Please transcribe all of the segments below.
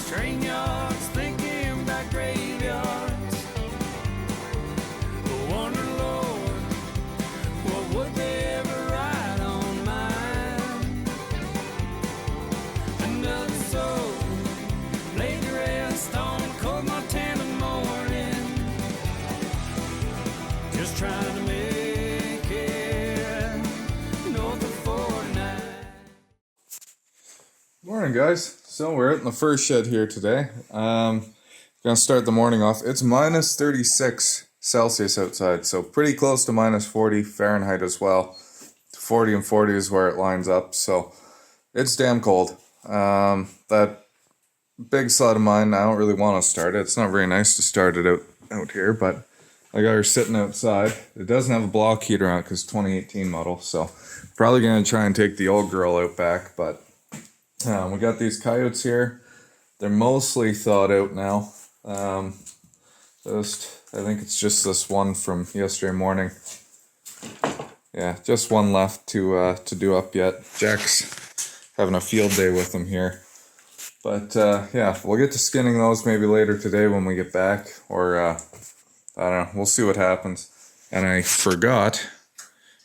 train yards, thinking about graveyards. I wonder, Lord, what would they ever write on mine? Another soul laid to rest on cold Montana morning, just trying to make it north of 49. Morning, guys. So we're out in the fur shed here today. Gonna start the morning off. It's minus 36 Celsius outside, so pretty close to minus 40 Fahrenheit as well. 40 and 40 is where it lines up, so it's damn cold. That big sled of mine, I don't really want to start it. It's not very nice to start it out here, but I got her sitting outside. It doesn't have a block heater on it because 2018 model, so probably gonna try and take the old girl out back, but we got these coyotes here. They're mostly thawed out now. I think it's just this one from yesterday morning. Yeah, just one left to do up yet. Jack's having a field day with them here. But yeah, we'll get to skinning those maybe later today when we get back. Or I don't know, we'll see what happens. And I forgot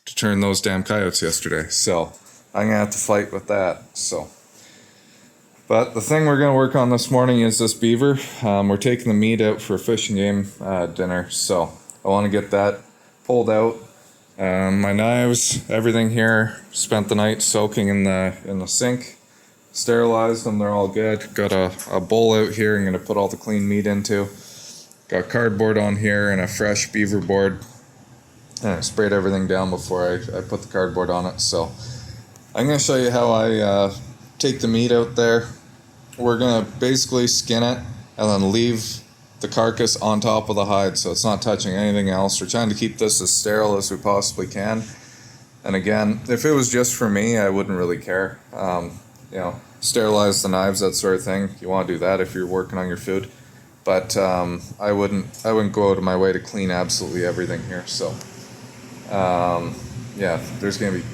to turn those damn coyotes yesterday. So I'm going to have to fight with that. But the thing we're going to work on this morning is this beaver. We're taking the meat out for a fishing game dinner, so I want to get that pulled out. My knives, everything here, spent the night soaking in the sink. Sterilized them, they're all good. Got a bowl out here I'm going to put all the clean meat into. Got cardboard on here and a fresh beaver board. And I sprayed everything down before I put the cardboard on it, so I'm going to show you how I take the meat out there. We're going to basically skin it and then leave the carcass on top of the hide so it's not touching anything else. We're trying to keep this as sterile as we possibly can. And again, if it was just for me, I wouldn't really care. Sterilize the knives, that sort of thing. You want to do that if you're working on your food. But I wouldn't go out of my way to clean absolutely everything here. So yeah, there's going to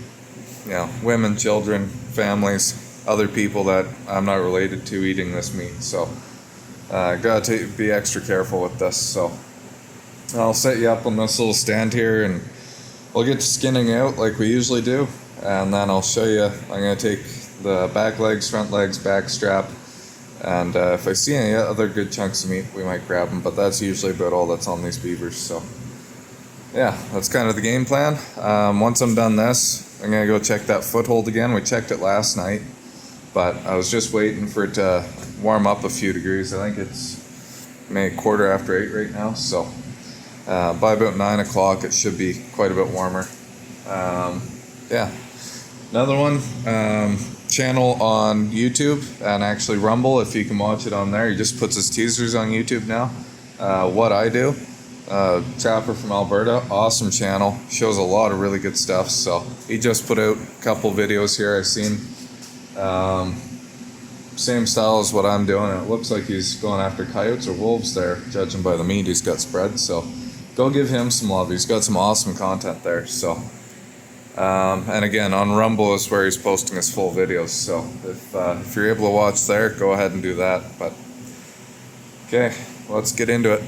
be women, children, families, other people that I'm not related to eating this meat, so got to be extra careful with this. So I'll set you up on this little stand here and we'll get to skinning out like we usually do, and then I'll show you. I'm going to take the back legs, front legs, back strap, and if I see any other good chunks of meat, we might grab them, but that's usually about all that's on these beavers. So yeah, that's kind of the game plan. Once I'm done this, I'm going to go check that foothold again. We checked it last night, but I was just waiting for it to warm up a few degrees. I think it's maybe 8:15 right now, so by about 9 o'clock it should be quite a bit warmer. Yeah, another one, channel on YouTube and actually Rumble, if you can watch it on there. He just puts his teasers on YouTube now. What I Do. Chapter from Alberta, awesome channel, shows a lot of really good stuff. So he just put out a couple videos here I've seen, same style as what I'm doing, and it looks like he's going after coyotes or wolves there, judging by the meat he's got spread. So go give him some love, he's got some awesome content there. So and again, on Rumble is where he's posting his full videos, so if you're able to watch there, go ahead and do that. But okay, let's get into it.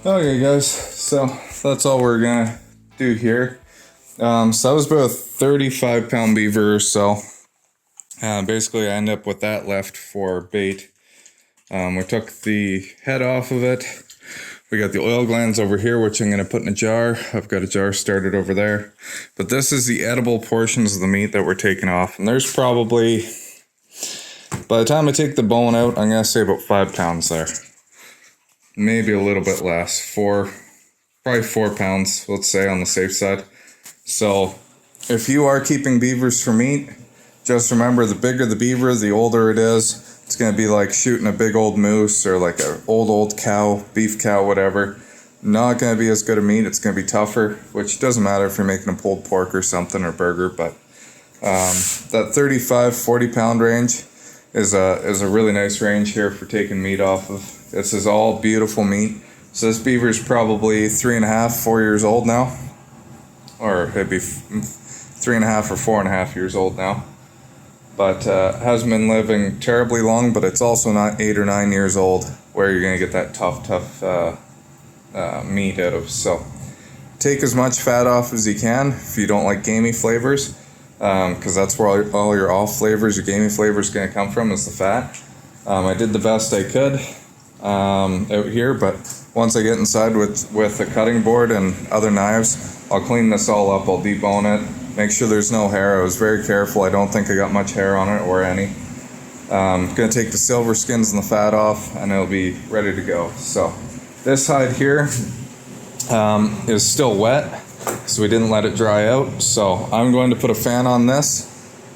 Okay, guys, so that's all we're gonna do here. So that was about a 35-pound beaver or so. Basically, I end up with that left for bait. We took the head off of it. We got the oil glands over here, which I'm going to put in a jar. I've got a jar started over there. But this is the edible portions of the meat that we're taking off. And there's probably, by the time I take the bone out, I'm going to say about 5 pounds there. Maybe a little bit less. Probably 4 pounds, let's say, on the safe side. So if you are keeping beavers for meat, just remember, the bigger the beaver, the older it is. It's going to be like shooting a big old moose or like an old cow, beef cow, whatever. Not going to be as good a meat. It's going to be tougher, which doesn't matter if you're making a pulled pork or something or burger. But that 35, 40 pound range is a really nice range here for taking meat off of. This is all beautiful meat. So this beaver is probably 3.5, 4 years old now. Or it'd be 3.5 or 4.5 years old now. But hasn't been living terribly long, but it's also not 8 or 9 years old where you're going to get that tough meat out of. So take as much fat off as you can if you don't like gamey flavors, because that's where all your off flavors, your gamey flavors going to come from, is the fat. I did the best I could out here, but once I get inside with a cutting board and other knives, I'll clean this all up. I'll debone it. Make sure there's no hair. I was very careful. I don't think I got much hair on it or any. Gonna take the silver skins and the fat off, and it'll be ready to go. So this side here, is still wet, so we didn't let it dry out. So I'm going to put a fan on this,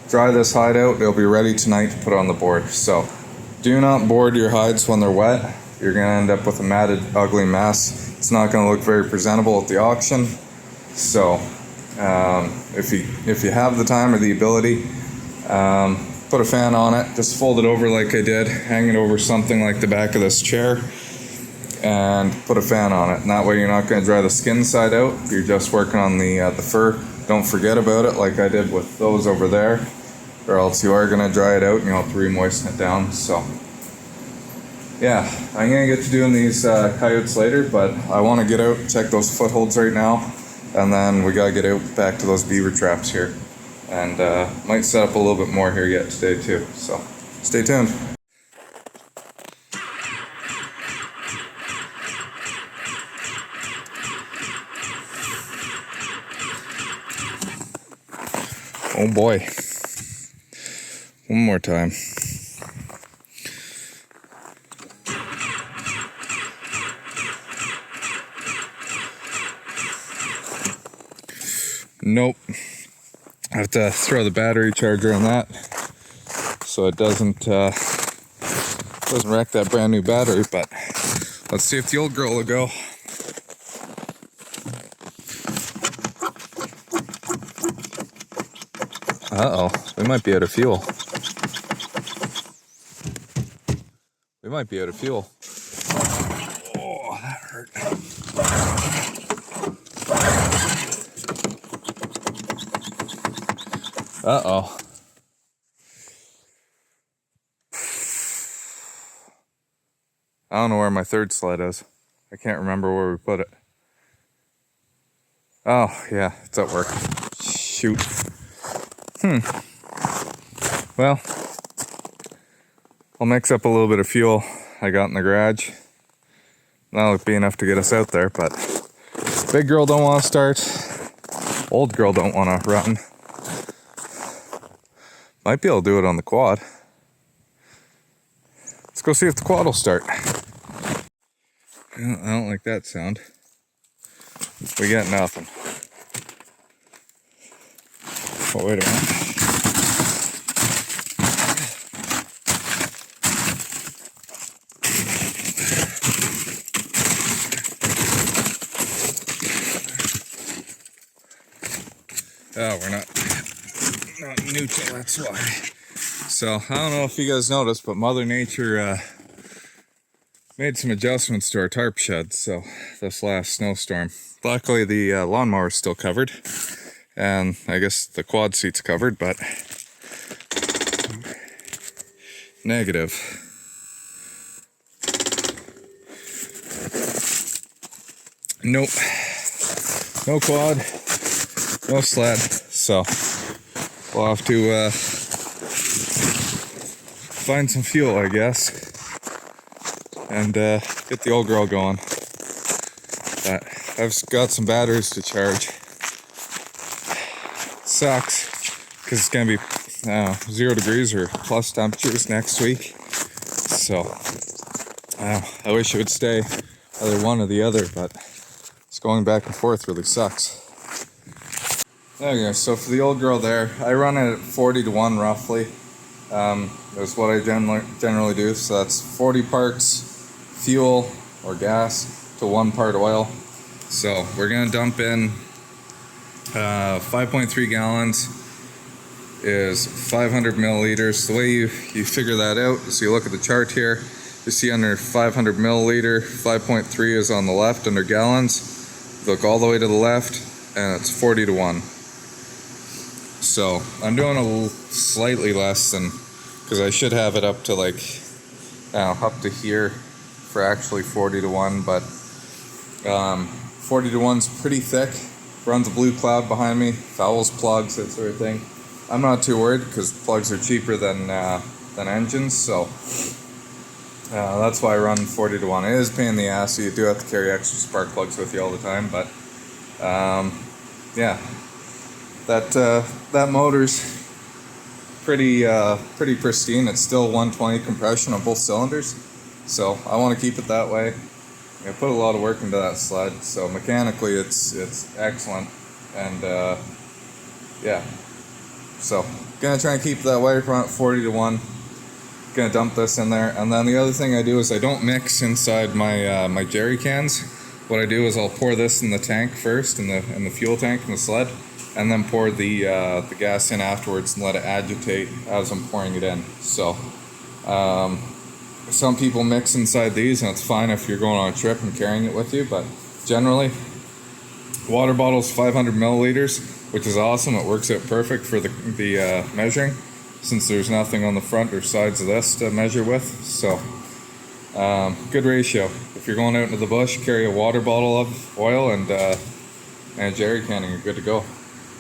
dry this hide out. It'll be ready tonight to put on the board. So do not board your hides when they're wet. You're going to end up with a matted, ugly mess. It's not going to look very presentable at the auction. So if you have the time or the ability, put a fan on it. Just fold it over like I did, hang it over something like the back of this chair, and put a fan on it. And that way you're not going to dry the skin side out. You're just working on the fur. Don't forget about it like I did with those over there, or else you are going to dry it out and you'll have to re-moisten it down. So yeah, I'm going to get to doing these coyotes later, but I want to get out, check those footholds right now, and then we got to get out back to those beaver traps here. And might set up a little bit more here yet today too. So stay tuned. Oh boy. One more time. Nope. I have to throw the battery charger on that so it doesn't wreck that brand new battery, but let's see if the old girl will go. Uh-oh, we might be out of fuel. We might be out of fuel. Oh, that hurt. Uh-oh. I don't know where my third sled is. I can't remember where we put it. Oh, yeah, it's at work. Shoot. Well, I'll mix up a little bit of fuel I got in the garage. That'll be enough to get us out there, but big girl don't want to start. Old girl don't want to run. Might be able to do it on the quad. Let's go see if the quad will start. I don't like that sound. We got nothing. Oh, wait a minute. Oh, we're not neutral, that's why. So, I don't know if you guys noticed, but Mother Nature made some adjustments to our tarp shed, so this last snowstorm. Luckily, the lawnmower's still covered, and I guess the quad seat's covered, but negative. Nope. No quad, no sled, so we'll have to find some fuel, I guess, and get the old girl going. But I've got some batteries to charge. Sucks, because it's going to be 0 degrees or plus temperatures next week. So I wish it would stay either one or the other, but it's going back and forth really sucks. Okay, so for the old girl there, I run it at 40 to 1 roughly. That's what I generally do. So that's 40 parts fuel or gas to 1 part oil. So we're gonna dump in 5.3 gallons is 500 milliliters. The way you figure that out is you look at the chart here. You see under 500 milliliter, 5.3 is on the left under gallons. Look all the way to the left, and it's 40 to 1. So I'm doing a slightly less than, because I should have it up to like, up to here for actually 40 to 1, but 40 to 1's pretty thick. Runs a blue cloud behind me, fouls plugs, that sort of thing. I'm not too worried because plugs are cheaper than engines, so that's why I run 40 to 1. It is a pain in the ass, so you do have to carry extra spark plugs with you all the time, but yeah. That motor's pretty pristine. It's still 120 compression on both cylinders, so I want to keep it that way. I put a lot of work into that sled, so mechanically it's excellent, and yeah. So gonna try and keep that wire front 40 to 1. Gonna dump this in there, and then the other thing I do is I don't mix inside my my jerry cans. What I do is I'll pour this in the tank first, in the fuel tank in the sled, and then pour the gas in afterwards and let it agitate as I'm pouring it in. So some people mix inside these, and it's fine if you're going on a trip and carrying it with you, but generally water bottle's 500 milliliters, which is awesome. It works out perfect for the measuring, since there's nothing on the front or sides of this to measure with. So good ratio. If you're going out into the bush, carry a water bottle of oil and a jerry can, and you're good to go.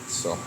So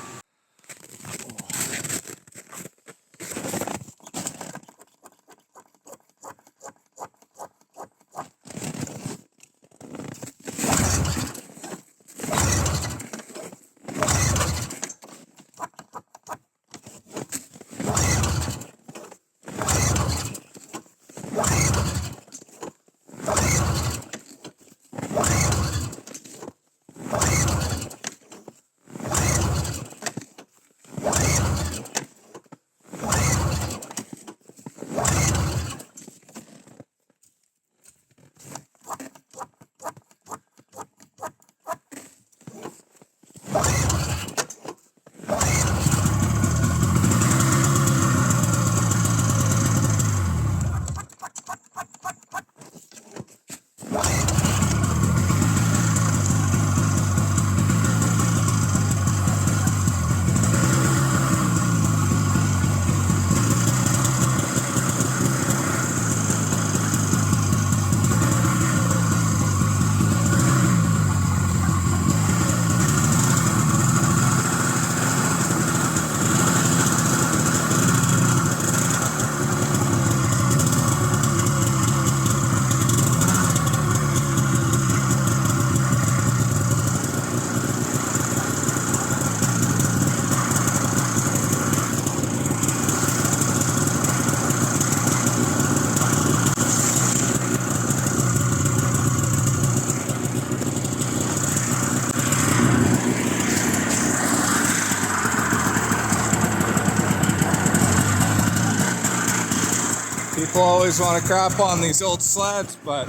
people always want to crap on these old sleds, but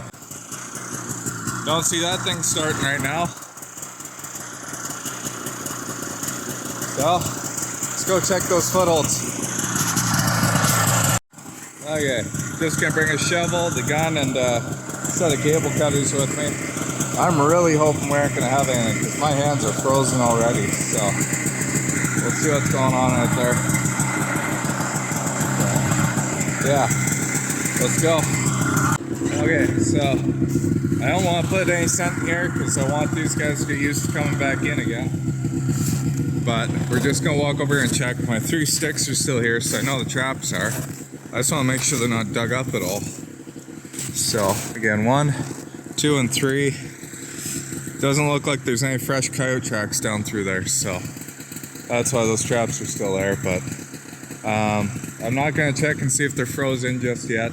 don't see that thing starting right now. So let's go check those footholds. Okay, just gonna bring a shovel, the gun, and a set of cable cutters with me. I'm really hoping we aren't gonna have anything, because my hands are frozen already. So we'll see what's going on out there. Yeah, let's go. Okay, so I don't want to put any scent in here because I want these guys to get used to coming back in again. But we're just gonna walk over here and check. My 3 sticks are still here, so I know the traps are. I just want to make sure they're not dug up at all. So again, 1, 2, and 3. Doesn't look like there's any fresh coyote tracks down through there, so that's why those traps are still there. But I'm not gonna check and see if they're frozen just yet.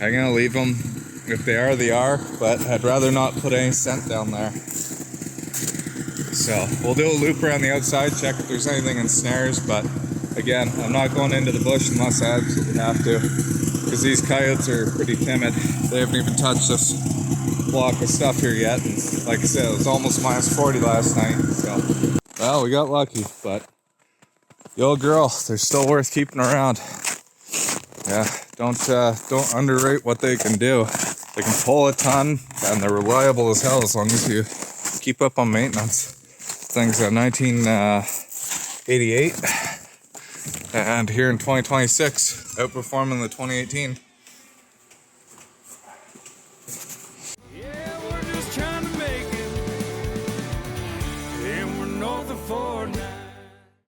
I'm gonna leave them. If they are, they are, but I'd rather not put any scent down there. So we'll do a loop around the outside, check if there's anything in snares, but again, I'm not going into the bush unless I absolutely have to, because these coyotes are pretty timid. They haven't even touched this block of stuff here yet, and like I said, it was almost minus 40 last night, so well, we got lucky. But the old girl, they're still worth keeping around. Yeah, don't underrate what they can do. They can pull a ton, and they're reliable as hell as long as you keep up on maintenance. Things are 1988, and here in 2026, outperforming the 2018.